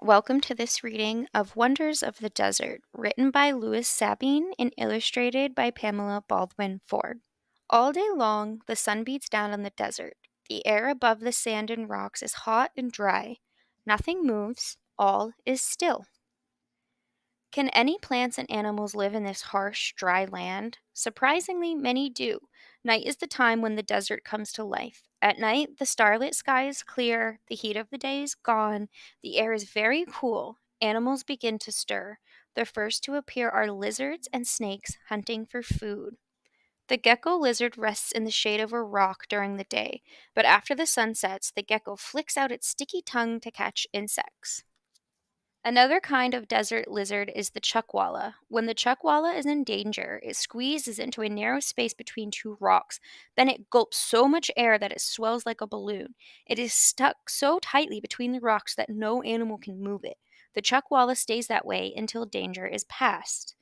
Welcome to this reading of Wonders of the Desert, written by Louis Sabin and illustrated by Pamela Baldwin Ford. All day long, the sun beats down on the desert. The air above the sand and rocks is hot and dry. Nothing moves, all is still. Can any plants and animals live in this harsh, dry land? Surprisingly, many do. Night is the time when the desert comes to life. At night, the starlit sky is clear, the heat of the day is gone, the air is very cool. Animals begin to stir. The first to appear are lizards and snakes hunting for food. The gecko lizard rests in the shade of a rock during the day, but after the sun sets, the gecko flicks out its sticky tongue to catch insects. Another kind of desert lizard is the chuckwalla. When the chuckwalla is in danger, it squeezes into a narrow space between two rocks. Then it gulps so much air that it swells like a balloon. It is stuck so tightly between the rocks that no animal can move it. The chuckwalla stays that way until danger is past.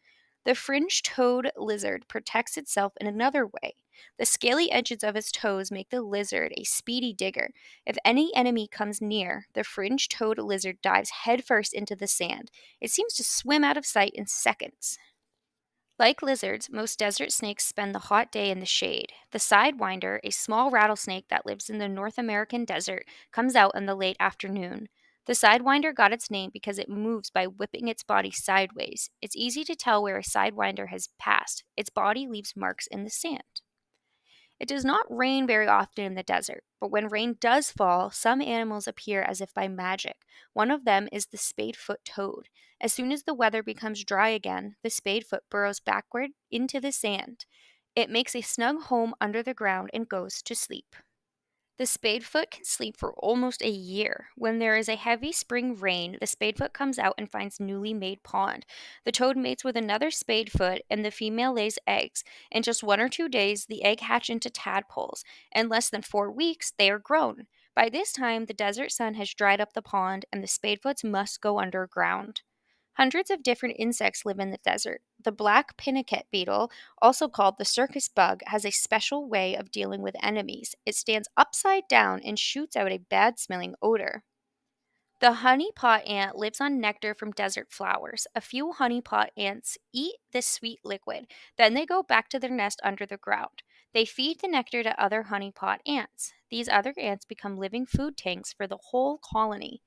The fringe-toed lizard protects itself in another way. The scaly edges of its toes make the lizard a speedy digger. If any enemy comes near, the fringe-toed lizard dives headfirst into the sand. It seems to swim out of sight in seconds. Like lizards, most desert snakes spend the hot day in the shade. The sidewinder, a small rattlesnake that lives in the North American desert, comes out in the late afternoon. The sidewinder got its name because it moves by whipping its body sideways. It's easy to tell where a sidewinder has passed. Its body leaves marks in the sand. It does not rain very often in the desert, but when rain does fall, some animals appear as if by magic. One of them is the spadefoot toad. As soon as the weather becomes dry again, the spadefoot burrows backward into the sand. It makes a snug home under the ground and goes to sleep. The spadefoot can sleep for almost a year. When there is a heavy spring rain, the spadefoot comes out and finds newly made pond. The toad mates with another spadefoot, and the female lays eggs. In just 1 or 2 days, the egg hatch into tadpoles. In less than 4 weeks, they are grown. By this time, the desert sun has dried up the pond, and the spadefoots must go underground. Hundreds of different insects live in the desert. The black pinicat beetle, also called the circus bug, has a special way of dealing with enemies. It stands upside down and shoots out a bad smelling odor. The honey pot ant lives on nectar from desert flowers. A few honey pot ants eat this sweet liquid. Then they go back to their nest under the ground. They feed the nectar to other honey pot ants. These other ants become living food tanks for the whole colony.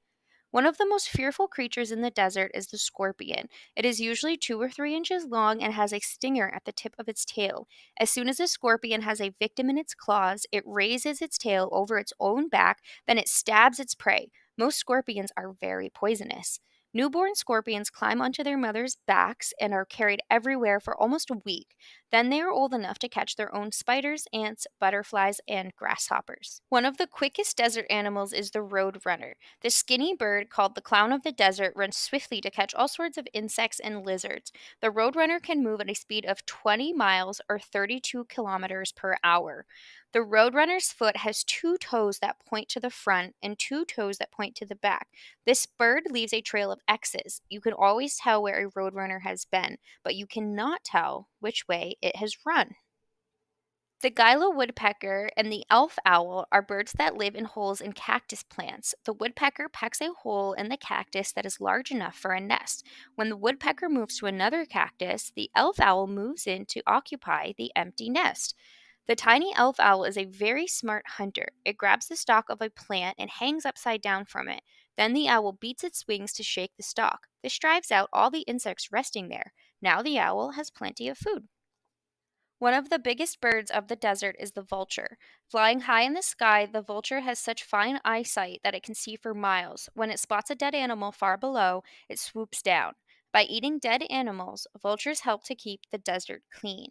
One of the most fearful creatures in the desert is the scorpion. It is usually 2 or 3 inches long and has a stinger at the tip of its tail. As soon as a scorpion has a victim in its claws, it raises its tail over its own back, then it stabs its prey. Most scorpions are very poisonous. Newborn scorpions climb onto their mothers' backs and are carried everywhere for almost a week. Then they are old enough to catch their own spiders, ants, butterflies, and grasshoppers. One of the quickest desert animals is the roadrunner. The skinny bird, called the clown of the desert, runs swiftly to catch all sorts of insects and lizards. The roadrunner can move at a speed of 20 miles or 32 kilometers per hour. The roadrunner's foot has 2 toes that point to the front and 2 toes that point to the back. This bird leaves a trail of X's. You can always tell where a roadrunner has been, but you cannot tell which way it has run. The Gila woodpecker and the elf owl are birds that live in holes in cactus plants. The woodpecker pecks a hole in the cactus that is large enough for a nest. When the woodpecker moves to another cactus, the elf owl moves in to occupy the empty nest. The tiny elf owl is a very smart hunter. It grabs the stalk of a plant and hangs upside down from it. Then the owl beats its wings to shake the stalk. This drives out all the insects resting there. Now the owl has plenty of food. One of the biggest birds of the desert is the vulture. Flying high in the sky, the vulture has such fine eyesight that it can see for miles. When it spots a dead animal far below, it swoops down. By eating dead animals, vultures help to keep the desert clean.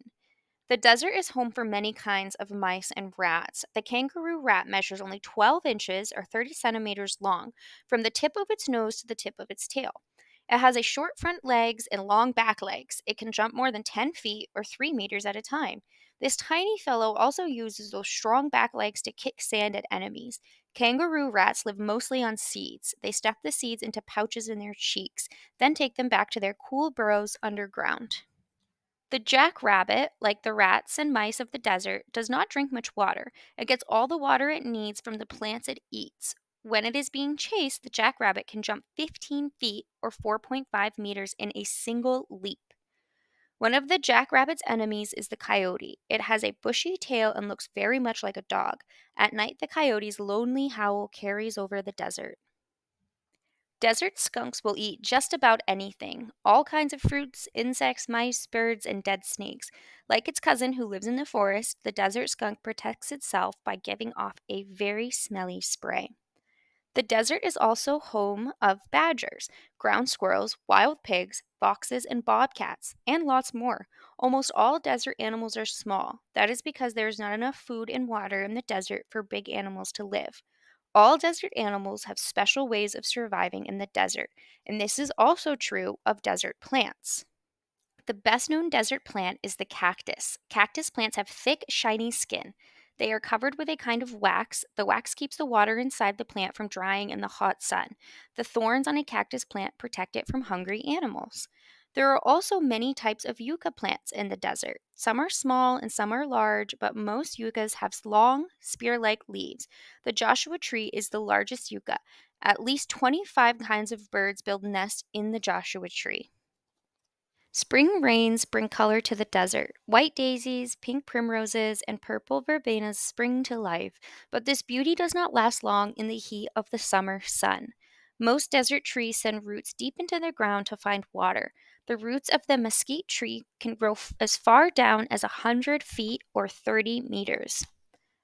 The desert is home for many kinds of mice and rats. The kangaroo rat measures only 12 inches or 30 centimeters long, from the tip of its nose to the tip of its tail. It has a short front legs and long back legs. It can jump more than 10 feet or 3 meters at a time. This tiny fellow also uses those strong back legs to kick sand at enemies. Kangaroo rats live mostly on seeds. They stuff the seeds into pouches in their cheeks, then take them back to their cool burrows underground. The jackrabbit, like the rats and mice of the desert, does not drink much water. It gets all the water it needs from the plants it eats. When it is being chased, the jackrabbit can jump 15 feet or 4.5 meters in a single leap. One of the jackrabbit's enemies is the coyote. It has a bushy tail and looks very much like a dog. At night, the coyote's lonely howl carries over the desert. Desert skunks will eat just about anything, all kinds of fruits, insects, mice, birds, and dead snakes. Like its cousin who lives in the forest, the desert skunk protects itself by giving off a very smelly spray. The desert is also home of badgers, ground squirrels, wild pigs, foxes, and bobcats, and lots more. Almost all desert animals are small. That is because there is not enough food and water in the desert for big animals to live. All desert animals have special ways of surviving in the desert, and this is also true of desert plants. The best known desert plant is the cactus. Cactus plants have thick, shiny skin. They are covered with a kind of wax. The wax keeps the water inside the plant from drying in the hot sun. The thorns on a cactus plant protect it from hungry animals. There are also many types of yucca plants in the desert. Some are small and some are large, but most yuccas have long, spear like leaves. The Joshua tree is the largest yucca. At least 25 kinds of birds build nests in the Joshua tree. Spring rains bring color to the desert. White daisies, pink primroses, and purple verbenas spring to life, but this beauty does not last long in the heat of the summer sun. Most desert trees send roots deep into the ground to find water. The roots of the mesquite tree can grow as far down as 100 feet or 30 meters.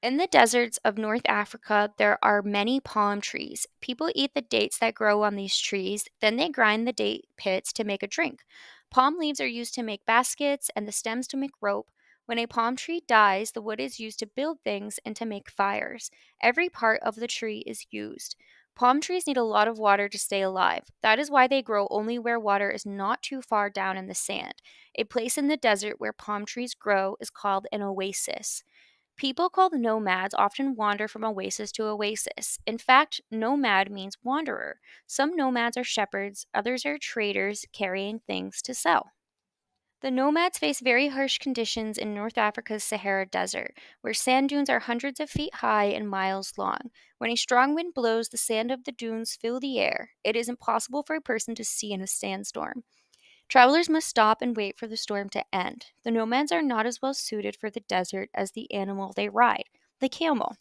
In the deserts of North Africa, there are many palm trees. People eat the dates that grow on these trees, then they grind the date pits to make a drink. Palm leaves are used to make baskets and the stems to make rope. When a palm tree dies, the wood is used to build things and to make fires. Every part of the tree is used. Palm trees need a lot of water to stay alive. That is why they grow only where water is not too far down in the sand. A place in the desert where palm trees grow is called an oasis. People called nomads often wander from oasis to oasis. In fact, nomad means wanderer. Some nomads are shepherds, others are traders carrying things to sell. The nomads face very harsh conditions in North Africa's Sahara Desert, where sand dunes are hundreds of feet high and miles long. When a strong wind blows, the sand of the dunes fill the air. It is impossible for a person to see in a sandstorm. Travelers must stop and wait for the storm to end. The nomads are not as well suited for the desert as the animal they ride, the camel.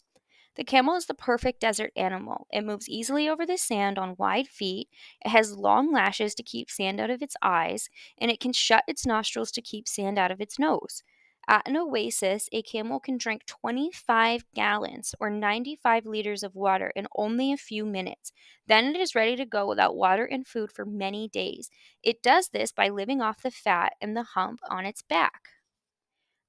The camel is the perfect desert animal. It moves easily over the sand on wide feet, it has long lashes to keep sand out of its eyes, and it can shut its nostrils to keep sand out of its nose. At an oasis, a camel can drink 25 gallons or 95 liters of water in only a few minutes. Then it is ready to go without water and food for many days. It does this by living off the fat and the hump on its back.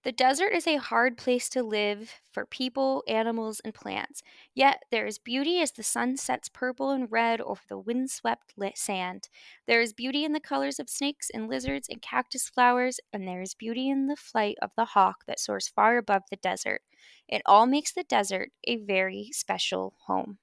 The desert is a hard place to live for people, animals, and plants. Yet there is beauty as the sun sets purple and red over the windswept sand. There is beauty in the colors of snakes and lizards and cactus flowers, and there is beauty in the flight of the hawk that soars far above the desert. It all makes the desert a very special home.